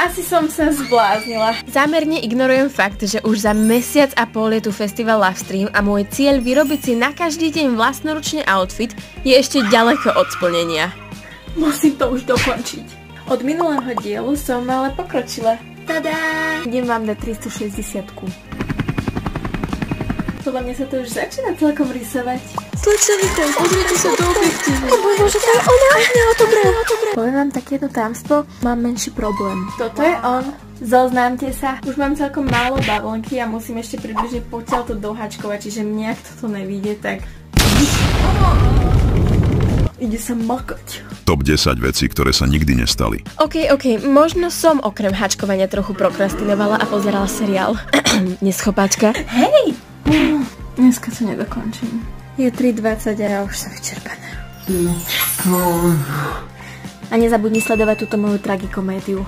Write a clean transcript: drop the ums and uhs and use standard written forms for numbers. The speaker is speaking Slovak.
Asi som sa zbláznila. Zámerne ignorujem fakt, že už za mesiac a pol je tu festival Livestream a môj cieľ vyrobiť si na každý deň vlastnoručne outfit je ešte ďaleko od splnenia. Musím to už dokončiť. Od minulého dielu som ale pokročila. Tada! Idem vám dať 360-ku. Podľa mňa sa to už začína celkom rysovať. Slečna, pozrite sa do objektívu. Bože, to je ona! Dobre. Poviem vám takéto tajomstvo, mám menší problém. Toto je on. Zoznámte sa. Už mám celkom málo bavlnky a musím ešte približne potiaľto dohačkovať, čiže mne, ak toto nevíde, tak... Ide sa makať. Top 10 vecí, ktoré sa nikdy nestali. OK, možno som okrem hačkovania trochu prokrastinovala a pozerala seriál. Neschopáčka. Hej! Dneska to nedokončím. Je 3:20 a ja už som vyčerpaná. A nezabudni sledovať túto moju tragikomédiu.